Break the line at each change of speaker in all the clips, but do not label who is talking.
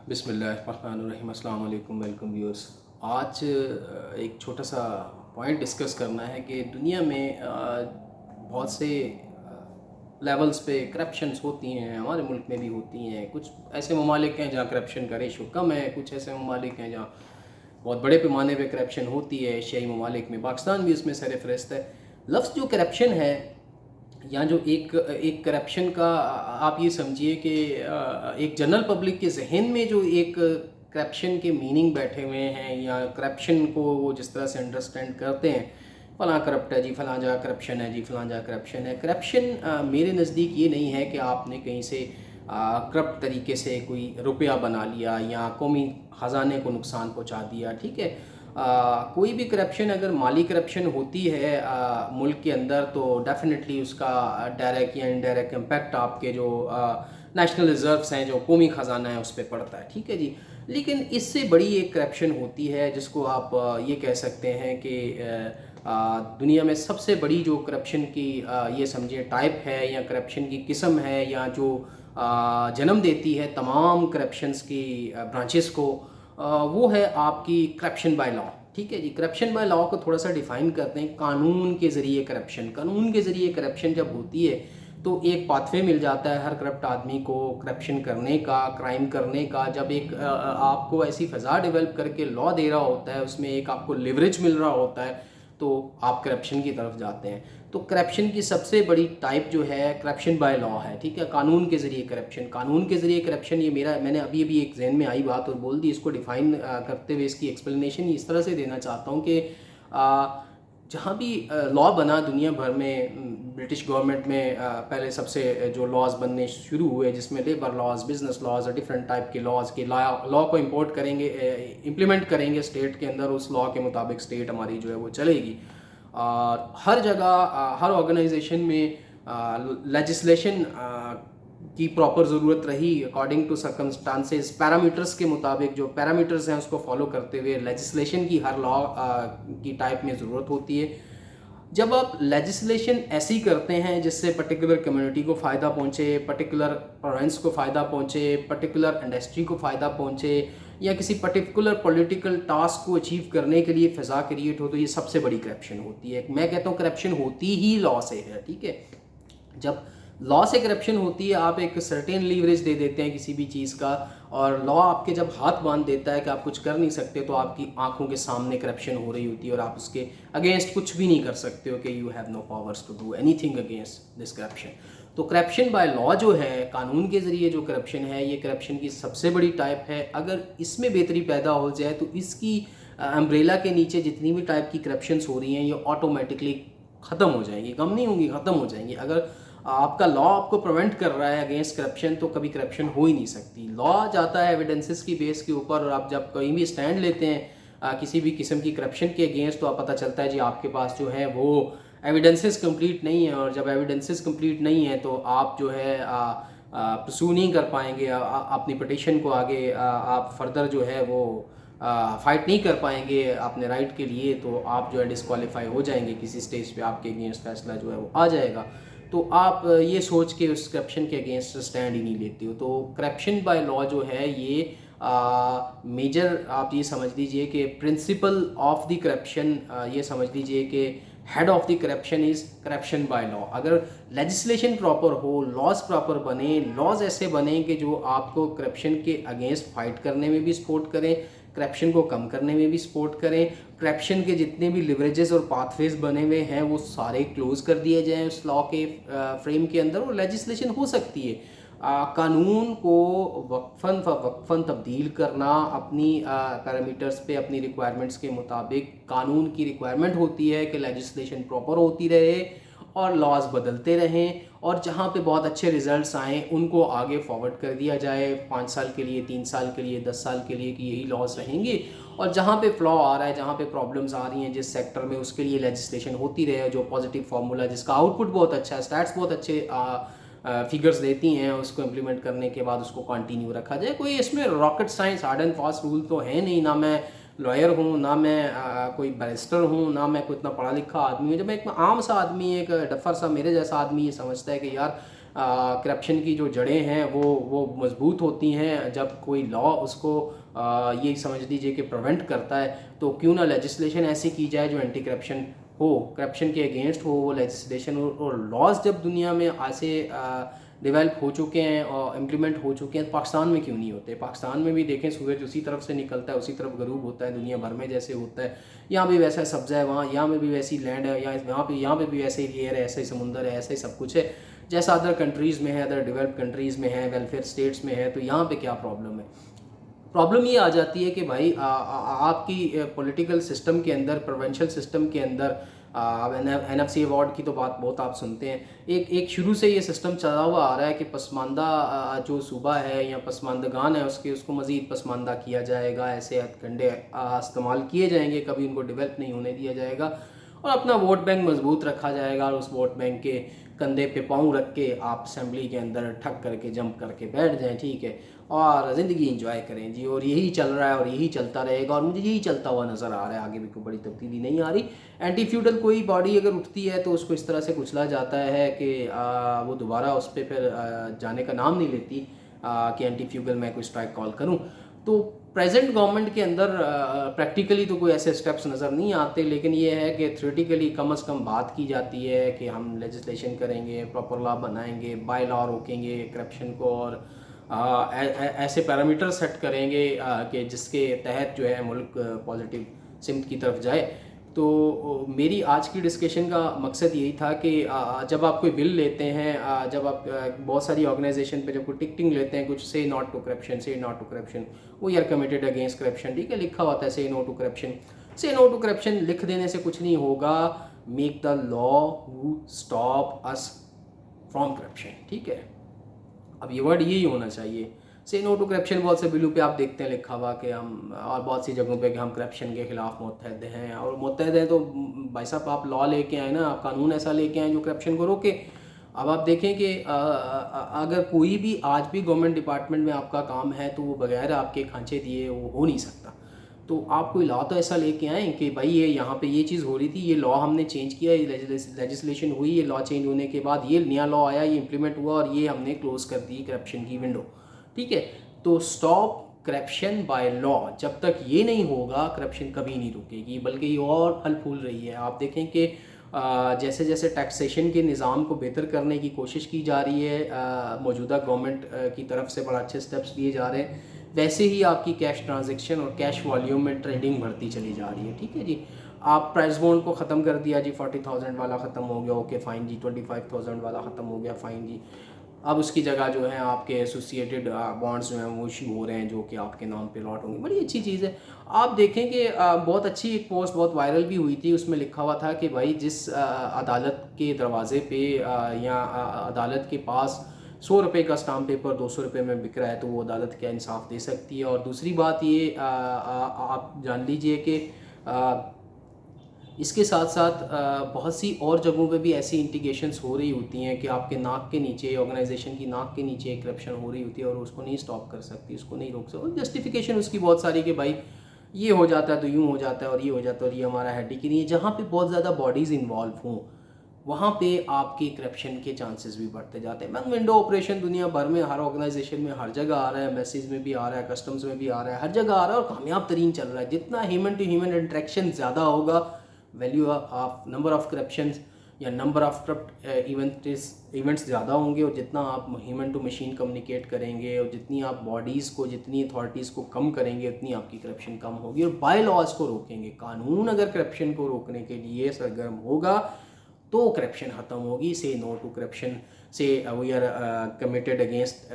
बिस्मिल्लाहिर्रहमानिर्रहीम, अस्सलाम वालेकुम, वेलकम व्यूअर्स। आज एक छोटा सा पॉइंट डिस्कस करना है कि दुनिया में बहुत से लेवल्स पे करप्शंस होती हैं, हमारे मुल्क में भी होती हैं। कुछ ऐसे ममालिक हैं जहाँ करप्शन का रेशो कम है, कुछ ऐसे ममालिक हैं जहाँ बहुत बड़े पैमाने पे करप्शन होती है। एशियाई ममालिक में पाकिस्तान भी उसमें सरफहरिस्त है। लफ्ज़ जो करप्शन है या जो एक एक करप्शन का आप ये समझिए कि एक जनरल पब्लिक के जहन में जो एक करप्शन के मीनिंग बैठे हुए हैं, या करप्शन को वो जिस तरह से अंडरस्टैंड करते हैं, फ़लाँ करप्ट है जी, फ़लाँ जगह करप्शन है जी, फ़लाँ जगह करप्शन है। करप्शन मेरे नज़दीक ये नहीं है कि आपने कहीं से करप्ट तरीके से कोई रुपया बना लिया या कौमी ख़जाने को नुकसान पहुँचा दिया। ठीक है, कोई भी करप्शन अगर माली करप्शन होती है मुल्क के अंदर, तो डेफिनेटली उसका डायरेक्ट या इनडायरेक्ट इम्पैक्ट आपके जो नेशनल रिजर्व्स हैं, जो कौमी ख़जाना है, उस पर पड़ता है। ठीक है जी। लेकिन इससे बड़ी एक करप्शन होती है जिसको आप ये कह सकते हैं कि दुनिया में सबसे बड़ी जो करप्शन की ये समझिए टाइप है, या करप्शन की किस्म है, या जो जन्म देती है तमाम करप्शंस की ब्रांचेस को, वो है आपकी करप्शन बाय लॉ। ठीक है जी। करप्शन बाय लॉ को थोड़ा सा डिफाइन करते हैं। कानून के ज़रिए करप्शन, कानून के ज़रिए करप्शन जब होती है तो एक पाथवे मिल जाता है हर करप्ट आदमी को करप्शन करने का, क्राइम करने का। जब एक आपको ऐसी फ़ज़ा डेवलप करके लॉ दे रहा होता है, उसमें एक आपको लिवरेज मिल रहा होता है, तो आप करप्शन की तरफ जाते हैं। तो करप्शन की सबसे बड़ी टाइप जो है करप्शन बाय लॉ है। ठीक है, कानून के ज़रिए करप्शन, कानून के ज़रिए करप्शन, ये मैंने अभी अभी एक जहन में आई बात और बोल दी। इसको डिफ़ाइन करते हुए इसकी एक्सप्लेनेशन इस तरह से देना चाहता हूँ कि जहाँ भी लॉ बना दुनिया भर में, ब्रिटिश गवर्नमेंट में पहले सबसे जो लॉज बनने शुरू हुए, जिसमें लेबर लॉज, बिजनेस लॉज और डिफरेंट टाइप के लॉज के लॉ को इंपोर्ट करेंगे, इम्प्लीमेंट करेंगे स्टेट के अंदर। उस लॉ के मुताबिक स्टेट हमारी जो है वो चलेगी। और हर जगह हर ऑर्गेनाइजेशन में लेजिस्लेशन की प्रॉपर ज़रूरत रही, अकॉर्डिंग टू सर्कमस्टांसेस, पैरामीटर्स के मुताबिक। जो पैरामीटर्स हैं उसको फॉलो करते हुए लेजिस्लेशन की हर लॉ की टाइप में ज़रूरत होती है। जब आप लेजिस्लेशन ऐसी करते हैं जिससे पर्टिकुलर कम्युनिटी को फ़ायदा पहुंचे, पर्टिकुलर प्रोविंस को फ़ायदा पहुंचे, पर्टिकुलर इंडस्ट्री को फ़ायदा पहुंचे, या किसी पर्टिकुलर पॉलिटिकल टास्क को अचीव करने के लिए फ़ज़ा क्रिएट हो, तो ये सबसे बड़ी करप्शन होती है। मैं कहता हूँ करप्शन होती ही लॉ से है। ठीक है, जब लॉ से करप्शन होती है, आप एक सर्टेन लीवरेज दे देते हैं किसी भी चीज़ का, और लॉ आपके जब हाथ बांध देता है कि आप कुछ कर नहीं सकते, तो आपकी आंखों के सामने करप्शन हो रही होती है और आप उसके अगेंस्ट कुछ भी नहीं कर सकते हो कि you have no powers to do anything against this corruption. तो करप्शन बाय लॉ जो है, कानून के ज़रिए जो करप्शन है, ये करप्शन की सबसे बड़ी टाइप है। अगर इसमें बेहतरी पैदा हो जाए तो इसकी अम्ब्रेला के नीचे जितनी भी टाइप की करप्शंस हो रही हैं, ये ऑटोमेटिकली ख़त्म हो जाएंगी, कम नहीं होंगी, ख़त्म हो जाएंगी। अगर आपका लॉ आपको प्रिवेंट कर रहा है अगेंस्ट करप्शन, तो कभी करप्शन हो ही नहीं सकती। लॉ जाता है एविडेंसेस की बेस के ऊपर, और आप जब कहीं भी स्टैंड लेते हैं किसी भी किस्म की करप्शन के अगेंस्ट, तो आप पता चलता है जी आपके पास जो है वो एविडेंसेस कंप्लीट नहीं है। और जब एविडेंसेस कंप्लीट नहीं है तो आप जो है प्रसू नहीं कर पाएंगे अपनी पिटिशन को आगे, आप फर्दर जो है वो फाइट नहीं कर पाएंगे अपने राइट के लिए। तो आप जो है डिस्क्वालीफाई हो जाएंगे, किसी स्टेज पे आपके अगेंस्ट फैसला जो है वो आ जाएगा। तो आप ये सोच के उस करप्शन के अगेंस्ट स्टैंड ही नहीं लेते हो। तो करप्शन बाय लॉ जो है ये मेजर आप ये समझ लीजिए कि प्रिंसिपल ऑफ द करप्शन, ये समझ लीजिए कि head of the corruption is corruption by law. अगर लेजिस्लेशन प्रॉपर हो, लॉज प्रॉपर बने, लॉज ऐसे बने कि जो आपको करप्शन के अगेंस्ट फाइट करने में भी सपोर्ट करें, करप्शन को कम करने में भी सपोर्ट करें, करप्शन के जितने भी लिवरेजेस और पाथवेज बने हुए हैं वो सारे क्लोज कर दिए जाएं उस लॉ के फ्रेम के अंदर, और लेजिस्लेशन हो सकती है। कानून को वक्फन तब्दील करना अपनी पैरामीटर्स पे, अपनी रिक्वायरमेंट्स के मुताबिक। कानून की रिक्वायरमेंट होती है कि लेजिस्लेशन प्रॉपर होती रहे और लॉज बदलते रहें, और जहाँ पे बहुत अच्छे रिजल्ट्स आएँ उनको आगे फॉरवर्ड कर दिया जाए 5 साल के लिए, 3 साल के लिए, 10 साल के लिए, कि यही लॉज रहेंगे। और जहाँ पे फ्लॉ आ रहा है, जहाँ पे प्रॉब्लम्स आ रही हैं जिस सेक्टर में, उसके लिए लेजिस्लेशन होती रहे। जो पॉजिटिव फार्मूला जिसका आउटपुट बहुत अच्छा है, स्टैट्स बहुत अच्छे फिगर्स देती हैं, उसको इम्प्लीमेंट करने के बाद उसको कंटिन्यू रखा जाए। कोई इसमें rocket science hard and fast rule तो है नहीं। ना मैं लॉयर हूँ, ना मैं कोई बैरिस्टर हूँ, ना मैं कोई इतना पढ़ा लिखा आदमी हूँ। जब मैं एक आम सा आदमी, एक डफर सा मेरे जैसा आदमी ये समझता है कि यार करप्शन की जो जड़ें हैं वो मजबूत होती हैं जब कोई लॉ उसको ये समझ लीजिए कि प्रिवेंट करता है। तो क्यों ना लेजिस्लेशन ऐसी की जाए जो एंटी करप्शन हो, करप्शन के अगेंस्ट हो वो लेजिस्लेशन, और लॉज जब दुनिया में ऐसे डेवलप हो चुके हैं और इम्प्लीमेंट हो चुके हैं, पाकिस्तान में क्यों नहीं होते? पाकिस्तान में भी देखें सूरज उसी तरफ से निकलता है, उसी तरफ गरूब होता है, दुनिया भर में जैसे होता है, यहाँ भी वैसा सब्ज़ा है, वहाँ यहाँ में भी वैसी लैंड है, यहाँ पे भी वैसे ही एयर है, ऐसे ही समुंदर है, ऐसे ही सब कुछ है जैसा अदर कंट्रीज़ में है, अदर डेवलप कंट्रीज़ में है, वेलफेयर स्टेट्स में है। तो यहाँ पे क्या प्रॉब्लम है? प्रॉब्लम ये आ जाती है कि भाई आपकी पॉलिटिकल सिस्टम के अंदर, प्रोविंशियल सिस्टम के अंदर, NFC अवार्ड की तो बात बहुत आप सुनते हैं, एक शुरू से ये सिस्टम चला हुआ आ रहा है कि पसमानदा जो सूबा है या पसमानदगान है उसको मज़ीद पसमानदा किया जाएगा, ऐसे हथकंडे इस्तेमाल किए जाएंगे, कभी उनको डेवलप नहीं होने दिया जाएगा और अपना वोट बैंक मजबूत रखा जाएगा और उस वोट बैंक के कंधे पे पाँव रख के आप असेंबली के अंदर ठक करके जंप करके बैठ जाएं, ठीक है, और ज़िंदगी इंजॉय करें जी। और यही चल रहा है और यही चलता रहेगा और मुझे यही चलता हुआ नज़र आ रहा है, आगे भी कोई बड़ी तब्दीली नहीं आ रही। एंटी फ्यूडल कोई बॉडी अगर उठती है तो उसको इस तरह से कुचला जाता है कि वो दोबारा उस पर फिर जाने का नाम नहीं लेती कि एंटी फ्यूडल मैं कोई स्ट्राइक कॉल करूँ। तो प्रेजेंट गवर्नमेंट के अंदर प्रैक्टिकली तो कोई ऐसे स्टेप्स नज़र नहीं आते, लेकिन ये है कि थ्योरेटिकली कम से कम बात की जाती है कि हम लेजिस्लेशन करेंगे, प्रॉपर लॉ बनाएंगे, बाय लॉ रोकेंगे करप्शन को और ऐसे पैरामीटर सेट करेंगे कि जिसके तहत जो है मुल्क पॉजिटिव सिमत की तरफ जाए। तो मेरी आज की डिस्कशन का मकसद यही था कि जब आप कोई बिल लेते हैं, जब आप बहुत सारी ऑर्गेनाइजेशन पे जब कोई टिकटिंग लेते हैं कुछ से नॉट टू करप्शन, से नॉट टू करप्शन, वो यार कमिटेड अगेंस्ट करप्शन, ठीक है, लिखा होता है से नो टू करप्शन, से नो टू करप्शन लिख देने से कुछ नहीं होगा। Make the law who stop us from corruption, ठीक है, अब ये वर्ड यही होना चाहिए, से नो टू करप्शन। बहुत से बिलों पे आप देखते हैं लिखा हुआ कि हम, और बहुत सी जगहों पे कि हम करप्शन के खिलाफ मुत्तहद हैं, और मुत्तहद हैं तो भाई साहब आप लॉ लेके आए ना, आप कानून ऐसा लेके आए जो करप्शन को रोके। अब आप देखें कि अगर कोई भी आज भी गवर्नमेंट डिपार्टमेंट में आपका काम है तो वो बगैर आपके खांचे दिए वो हो नहीं सकता। तो आप कोई लॉ तो ऐसा लेके आएँ कि भाई ये यहाँ पे ये चीज़ हो रही थी, ये लॉ हमने चेंज किया, ये लेजिस्लेशन हुई, ये लॉ चेंज होने के बाद ये नया लॉ आया, ये इम्प्लीमेंट हुआ और ये हमने क्लोज कर दी करप्शन की विंडो, ठीक है। तो स्टॉप करप्शन बाय लॉ, जब तक ये नहीं होगा करप्शन कभी नहीं रुकेगी, बल्कि ये और फल फूल रही है। आप देखें कि जैसे जैसे टैक्सेशन के निज़ाम को बेहतर करने की कोशिश की जा रही है मौजूदा गवर्नमेंट की तरफ से, बड़ा अच्छे स्टेप्स लिए जा रहे हैं, वैसे ही आपकी कैश ट्रांजैक्शन और कैश वॉल्यूम में ट्रेडिंग बढ़ती चली जा रही है, ठीक है जी। आप प्राइस बॉन्ड को ख़त्म कर दिया जी, 40,000 वाला ख़त्म हो गया, ओके फ़ाइन जी, 25,000 वाला ख़त्म हो गया, फ़ाइन जी। अब उसकी जगह जो है आपके एसोसिएटेड बॉन्ड्स जो हैं वो इशू हो रहे हैं जो कि आपके नाम पे लॉट होंगे, बड़ी अच्छी चीज़ है। आप देखें कि बहुत अच्छी एक पोस्ट बहुत वायरल भी हुई थी, उसमें लिखा हुआ था कि भाई जिस अदालत के दरवाजे पे या अदालत के पास 100 रुपये का स्टाम्प पेपर 200 रुपये में बिक रहा है तो वो अदालत क्या इंसाफ दे सकती है। और दूसरी बात ये आप जान लीजिए कि इसके साथ साथ बहुत सी और जगहों पे भी ऐसी इंटीग्रेशंस हो रही होती हैं कि आपके नाक के नीचे, ऑर्गेनाइजेशन की नाक के नीचे करप्शन हो रही होती है और उसको नहीं स्टॉप कर सकती, उसको नहीं रोक सकती। जस्टिफिकेशन उसकी बहुत सारी कि भाई ये हो जाता है तो यूँ हो जाता है और ये हो जाता है और ये हमारा हेडेक ही नहीं है। जहाँ पे बहुत ज़्यादा बॉडीज़ इन्वॉल्व हों वहाँ पे आपके करप्शन के चांसेस भी बढ़ते जाते हैं। मैन विंडो ऑपरेशन दुनिया भर में हर ऑर्गेनाइजेशन में हर जगह आ रहा है, मैसेज में भी आ रहा है, कस्टम्स में भी आ रहा है, हर जगह आ रहा है और कामयाब तरीन चल रहा है। जितना ह्यूमन टू ह्यूमन इंटरेक्शन ज़्यादा होगा, value of number of corruption या नंबर ऑफ करप्ट इवेंट्स ज़्यादा होंगे, और जितना आप ह्यूमन टू मशीन कम्युनिकेट करेंगे और जितनी आप बॉडीज़ को, जितनी अथॉरिटीज़ को कम करेंगे उतनी आपकी करप्शन कम होगी। और बाय लॉज को रोकेंगे, कानून अगर करप्शन को रोकने के लिए सरगर्म होगा तो करप्शन ख़त्म होगी। Say no to corruption, say we are committed against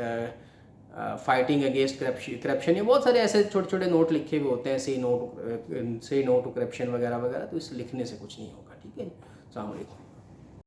fighting against corruption. ये बहुत सारे ऐसे छोटे छोटे नोट लिखे हुए होते हैं, से नो टू करप्शन वगैरह वगैरह, तो इस लिखने से कुछ नहीं होगा, ठीक है। अस्सलाम वालेकुम।